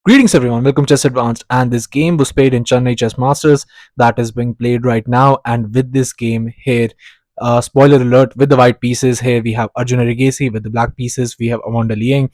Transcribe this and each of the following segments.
Greetings everyone, welcome to Chess Advanced, and this game was played in Chennai Chess Masters that is being played right now. And with this game here, spoiler alert, with the white pieces here we have Arjun Erigaisi, with the black pieces we have Awonder Liang.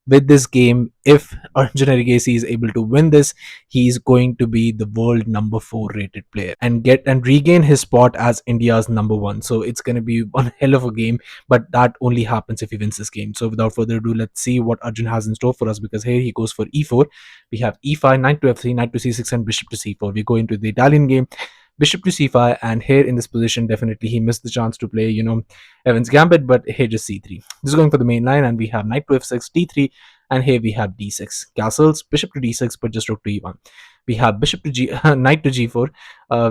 With this game, if Arjun Erigaisi is able to win this, he's going to be the world number 4 rated player and get and regain his spot as India's number 1. So it's going to be one hell of a game, but that only happens if he wins this game. So without further ado, let's see what Arjun has in store for us, because here he goes for e4. We have e5, knight to f3, knight to c6, and bishop to c4. We go into the Italian game, bishop to c5, and here in this position definitely he missed the chance to play Evans Gambit, but here just c3. This is going for the main line, and we have knight to f6, d3, and here we have d6 castles, bishop to d6, but just rook to e1. We have bishop to g knight to g4,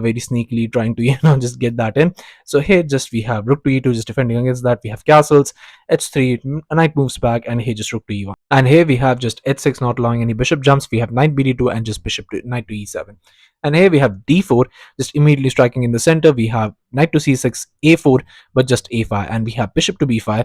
very sneakily trying to just get that in. So here just we have rook to e2, just defending against that. We have castles, h3, a knight moves back, and here just rook to e1. And here we have just h6, not allowing any bishop jumps. We have knight bd2 and just bishop to knight to e7. And here we have d4, just immediately striking in the center. We have knight to c6, a4, but just a5, and we have bishop to b5.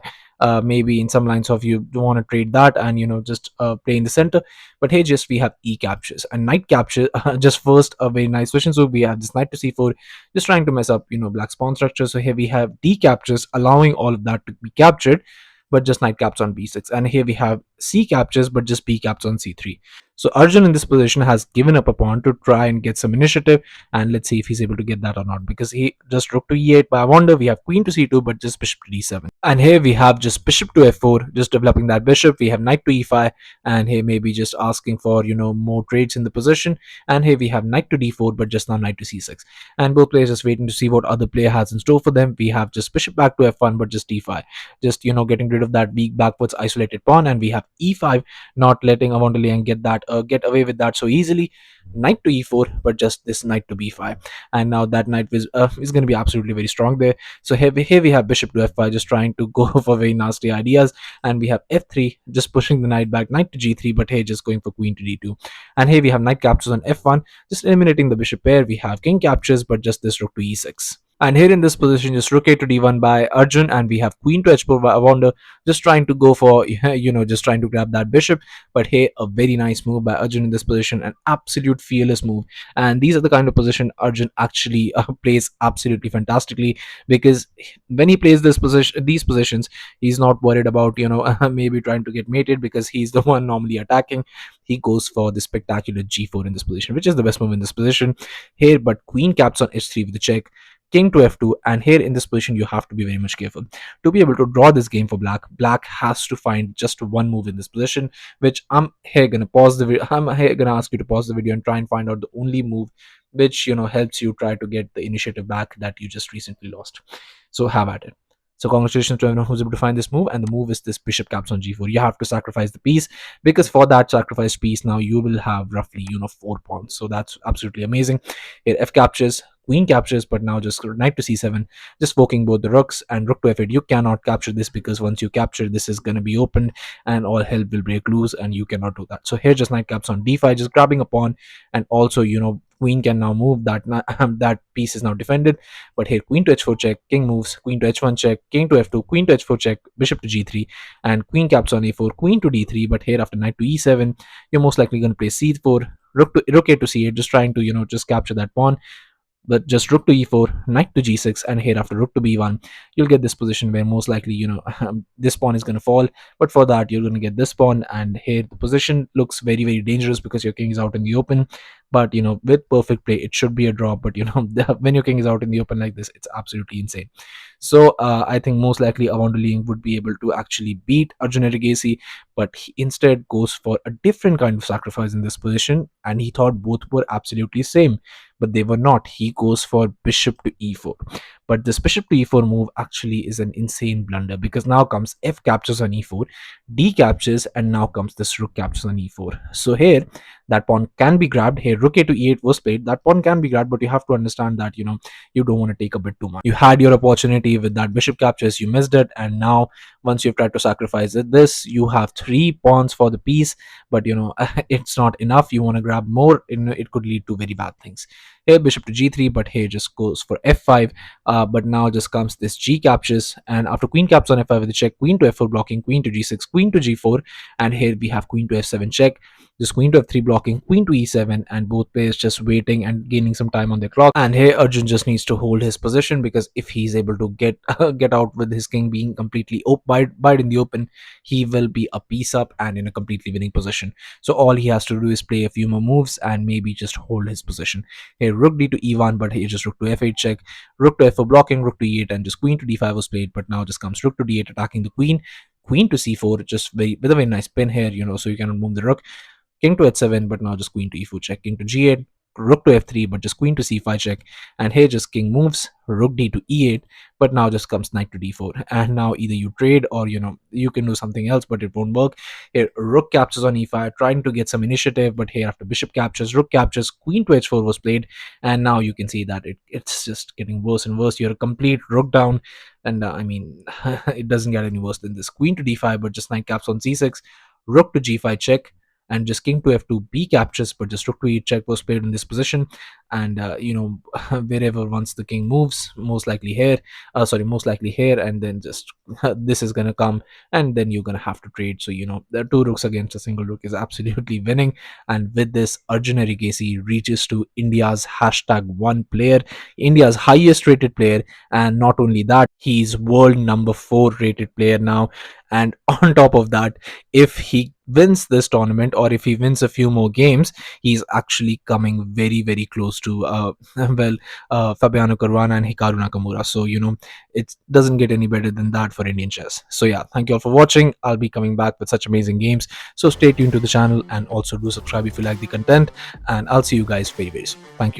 Maybe in some lines of you don't want to trade that and just play in the center, but here just we have e captures and knight capture. Just first a very nice position. So we have this knight to c4, just trying to mess up black pawn structure. So here we have d captures, allowing all of that to be captured, but just knight caps on b6. And here we have c captures, but just b caps on c3. So Arjun in this position has given up a pawn to try and get some initiative, and let's see if he's able to get that or not, because he just rook to e8 by Awonder. We have queen to c2, but just bishop to d7. And here we have just bishop to f4, just developing that bishop. We have knight to e5, and here maybe just asking for more trades in the position. And here we have knight to d4, but just now knight to c6. And both players just waiting to see what other player has in store for them. We have just bishop back to f1, but just d5, just getting rid of that weak backwards isolated pawn. And we have e5, not letting Awonder Liang get away with that so easily. Knight to e4, but just this knight to b5, and now that knight is going to be absolutely very strong there. So here we have bishop to f5, just trying to go for very nasty ideas. And we have f3, just pushing the knight back, knight to g3, but here just going for queen to d2. And here we have knight captures on f1, just eliminating the bishop pair. We have king captures, but just this rook to e6. And here in this position, just rook a to d1 by Arjun, and we have queen to h4 by Awonder, just trying to go for just trying to grab that bishop. But here a very nice move by Arjun in this position, an absolute fearless move. And these are the kind of position Arjun actually plays absolutely fantastically, because when he plays these positions, he's not worried about maybe trying to get mated, because he's the one normally attacking. He goes for the spectacular g4 in this position, which is the best move in this position here. But queen caps on h3 with the check, king to f2. And here in this position you have to be very much careful to be able to draw this game for black has to find just one move in this position, which I'm here gonna pause the video. I'm here gonna ask you to pause the video and try and find out the only move which helps you try to get the initiative back that you just recently lost. So have at it. So congratulations to everyone who's able to find this move, and the move is this bishop caps on g4. You have to sacrifice the piece, because for that sacrificed piece now you will have roughly 4 pawns. So that's absolutely amazing. Here f captures, queen captures, but now just knight to c7, just poking both the rooks, and rook to f8. You cannot capture this, because once you capture, this is going to be opened and all hell will break loose, and you cannot do that. So here just knight caps on d5, just grabbing a pawn, and also queen can now move. That piece is now defended. But here queen to h4 check, king moves, queen to h1 check, king to f2, queen to h4 check, bishop to g3, and queen caps on a4, queen to d3. But here after knight to e7, you're most likely going to play c4, rook a to c8, just trying to just capture that pawn. But just rook to e4, knight to g6, and here after rook to b1, you'll get this position where most likely this pawn is going to fall. But for that you're going to get this pawn, and here the position looks very, very dangerous, because your king is out in the open. But with perfect play it should be a draw, but when your king is out in the open like this, it's absolutely insane. So I think most likely Awonder Liang would be able to actually beat Arjun Erigaisi, but he instead goes for a different kind of sacrifice in this position, and he thought both were absolutely same, but they were not. He goes for bishop to e4. But this bishop to e4 move actually is an insane blunder, because now comes f captures on e4, d captures, and now comes this rook captures on e4. So here that pawn can be grabbed. Here rook a to e8 was played. That pawn can be grabbed, but you have to understand that you don't want to take a bit too much. You had your opportunity with that bishop captures, you missed it, and now once you've tried to sacrifice this, you have 3 pawns for the piece. But it's not enough. You want to grab more, it could lead to very bad things. Here bishop to g3, but here just goes for f5. But now just comes this g captures, and after queen caps on f5 with the check, queen to f4 blocking, queen to g6, queen to g4, and here we have queen to f7 check, just queen to f3 blocking, queen to e7, and both players just waiting and gaining some time on their clock. And here Arjun just needs to hold his position, because if he's able to get get out with his king being completely wide in the open, he will be a piece up and in a completely winning position. So all he has to do is play a few more moves and maybe just hold his position. Here rook d to e1, but here just rook to f8 check, rook to f4 blocking, rook to e8, and just queen to d5 was played. But now just comes rook to d8 attacking the queen, queen to c4, just with a very nice pin here, so you cannot move the rook. King to h7, but now just queen to e4 check, king to g8, rook to f3, but just queen to c5 check, and here just king moves, rook d to e8, but now just comes knight to d4, and now either you trade or you can do something else, but it won't work. Here rook captures on e5, trying to get some initiative, but here after bishop captures, rook captures, queen to h4 was played, and now you can see that it's just getting worse and worse. You're a complete rook down, and I mean it doesn't get any worse than this. Queen to d5, but just knight caps on c6, rook to g5 check, and just king to f2 b captures, but just rook to e check was played in this position. And wherever once the king moves, most likely here, most likely here, and then just this is gonna come, and then you're gonna have to trade. So the two rooks against a single rook is absolutely winning. And with this, Arjun Erigaisi reaches to India's #1 player, India's highest rated player, and not only that, he's world number 4 rated player now. And on top of that, if he wins this tournament, or if he wins a few more games, he's actually coming very very close to Fabiano Caruana and Hikaru Nakamura. So it doesn't get any better than that for Indian chess. So yeah, thank you all for watching. I'll be coming back with such amazing games, so stay tuned to the channel, and also do subscribe if you like the content, and I'll see you guys very very soon. Thank you.